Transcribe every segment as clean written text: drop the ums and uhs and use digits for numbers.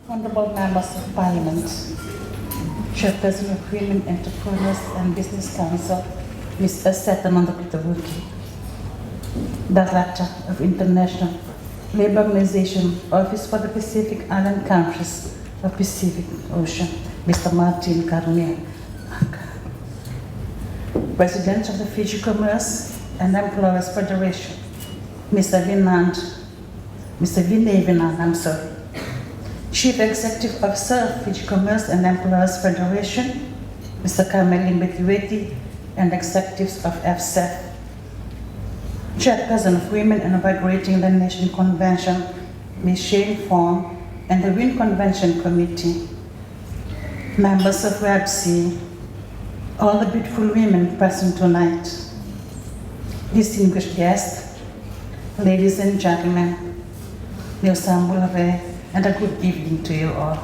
Honorable Members of Parliament, Chairperson of Women Entrepreneurs and Business Council, Ms. Aseta Mandakutavuki, Director of International Labour Organization, Office for the Pacific Island Countries of Pacific Ocean, Mr. Martin Katonivere, President of the Fiji Commerce and Employers Federation, Mr. Vinay Vinand, Chief Executive Officer of Fiji Commerce and Employers Federation, Mr. Kameli Mbethiweti, and executives of FSEF, Chairperson of Women Invigorating the Nation Convention, Ms. Shane Fong, and the WIN Convention Committee, members of WebC, all the beautiful women present tonight, distinguished guests, ladies and gentlemen, and a good evening to you all.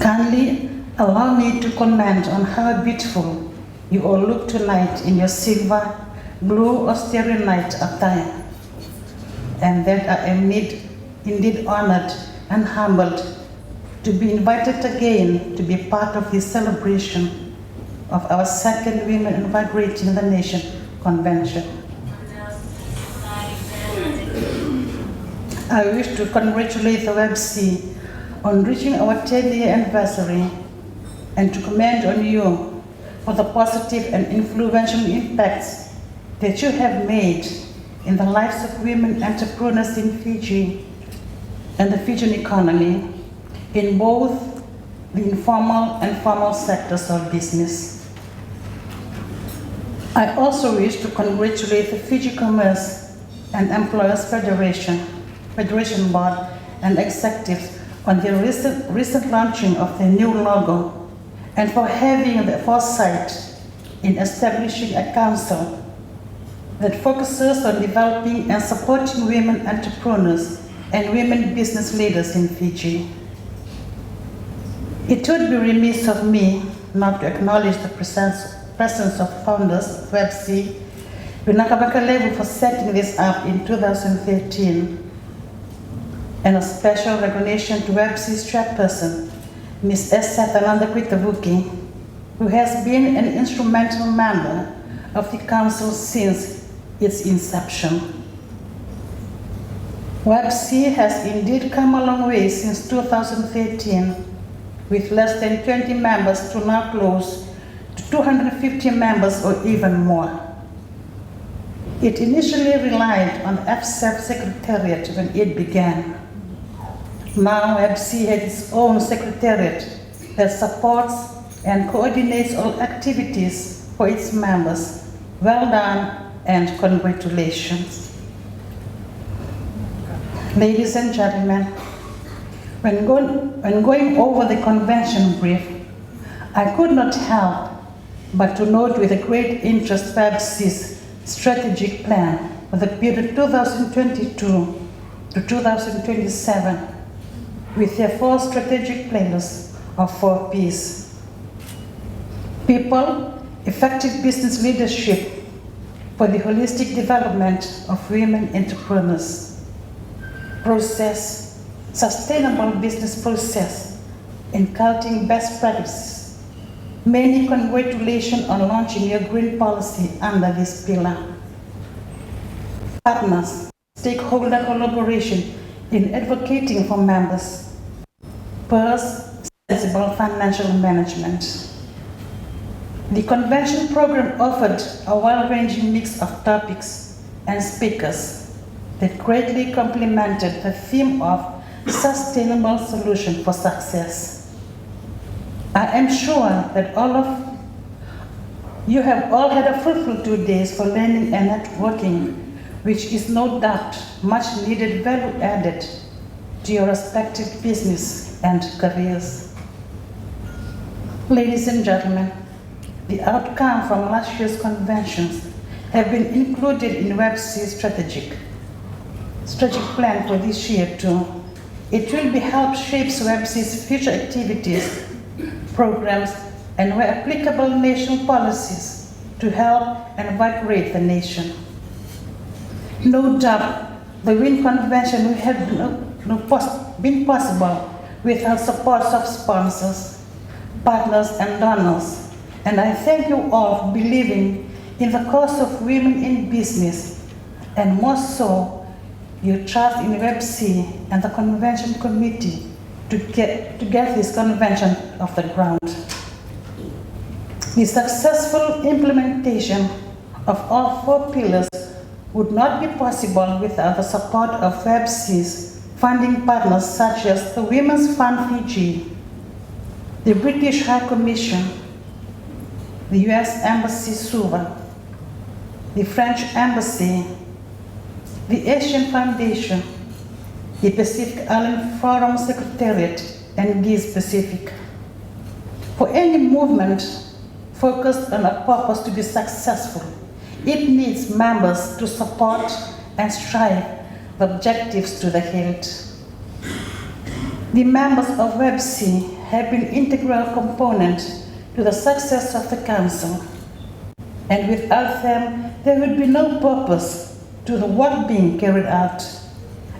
Kindly allow me to comment on how beautiful you all look tonight in your silver, blue, austere night attire, and that I am indeed honored and humbled to be invited again to be part of this celebration of our second Women Invigorating the Nation Convention. I wish to congratulate the WebC on reaching our 10-year anniversary and to commend on you for the positive and influential impacts that you have made in the lives of women entrepreneurs in Fiji and the Fijian economy in both the informal and formal sectors of business. I also wish to congratulate the Fiji Commerce and Employers Federation Board and executives on the recent launching of the new logo and for having the foresight in establishing a council that focuses on developing and supporting women entrepreneurs and women business leaders in Fiji. It would be remiss of me not to acknowledge the presence of founders of WebC, Vinakabakalevu, for setting this up in 2013, and a special recognition to WebC's chairperson, Ms. Aseta Mandakutavuki, who has been an instrumental member of the council since its inception. WebC has indeed come a long way since 2013, with less than 20 members to now close to 250 members or even more. It initially relied on the FSEF Secretariat when it began. Now WebC has its own secretariat that supports and coordinates all activities for its members. Well done and congratulations. Ladies and gentlemen, when going over the convention brief, I could not help but to note with a great interest WebC's strategic plan for the period 2022 to 2027, with their 4 strategic pillars of 4 Ps. People, effective business leadership for the holistic development of women entrepreneurs. Process, sustainable business process, inculcating best practices. Many congratulations on launching your green policy under this pillar. Partners, stakeholder collaboration in advocating for members. First, sensible financial management. The convention program offered a wide-ranging mix of topics and speakers that greatly complemented the theme of sustainable solution for success. I am sure that all of you have all had a fruitful 2 days for learning and networking, which is no doubt much needed value added to your respective business and careers. Ladies and gentlemen, the outcome from last year's conventions have been included in WebC's strategic plan for this year too. It will be help shape WebC's future activities, programs, and where applicable national policies to help and invigorate the nation. No doubt, the WIN Convention will been possible without support of sponsors, partners, and donors. And I thank you all for believing in the cause of women in business, and more so, your trust in WebC and the Convention Committee to get this convention off the ground. The successful implementation of all 4 pillars would not be possible without the support of WebC's funding partners such as the Women's Fund Fiji, the British High Commission, the US Embassy Suva, the French Embassy, the Asian Foundation, the Pacific Island Forum Secretariat, and GIZ Pacific. For any movement focused on a purpose to be successful, it needs members to support and strive the objectives to the hilt. The members of WebC have been integral component to the success of the Council, and without them, there would be no purpose to the work being carried out.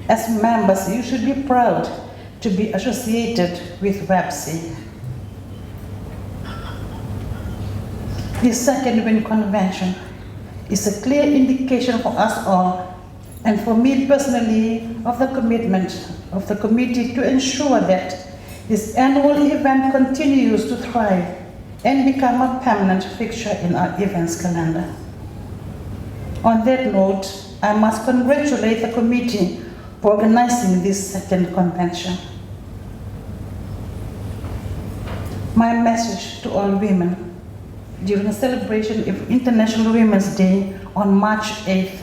As members, you should be proud to be associated with WebC. The second WIN Convention is a clear indication for us all, and for me personally, of the commitment of the committee to ensure that this annual event continues to thrive and become a permanent fixture in our events calendar. On that note, I must congratulate the committee for organizing this second convention. My message to all women during the celebration of International Women's Day on March 8th,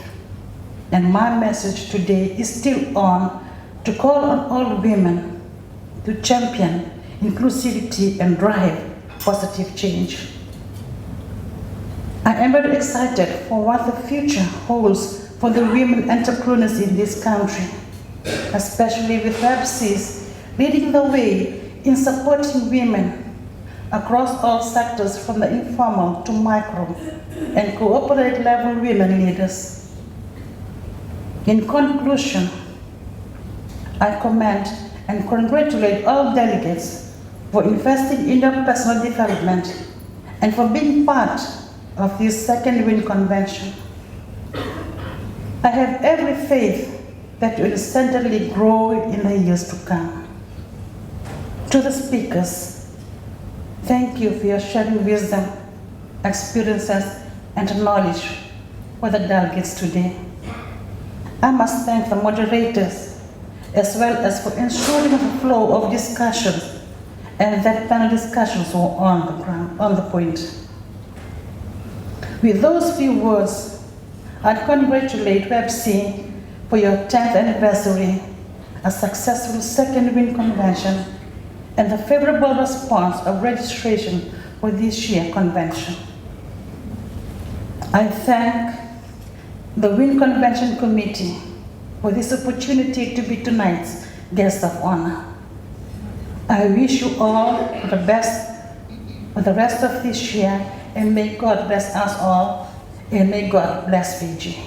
and my message today is still on to call on all women to champion inclusivity and drive positive change. I am very excited for what the future holds for the women entrepreneurs in this country, especially with WebC's leading the way in supporting women across all sectors from the informal to micro and corporate level women leaders. In conclusion, I commend and congratulate all delegates for investing in their personal development and for being part of this second WIN Convention. I have every faith that you will certainly grow in the years to come. To the speakers, thank you for your sharing wisdom, experiences, and knowledge for the delegates today. I must thank the moderators as well as for ensuring the flow of discussions and that panel discussions were on the point. With those few words, I congratulate WebC for your 10th anniversary, a successful second WIN Convention, and the favorable response of registration for this year's convention. I thank the WIN Convention Committee for this opportunity to be tonight's guest of honor. I wish you all the best for the rest of this year, and may God bless us all, and may God bless Fiji.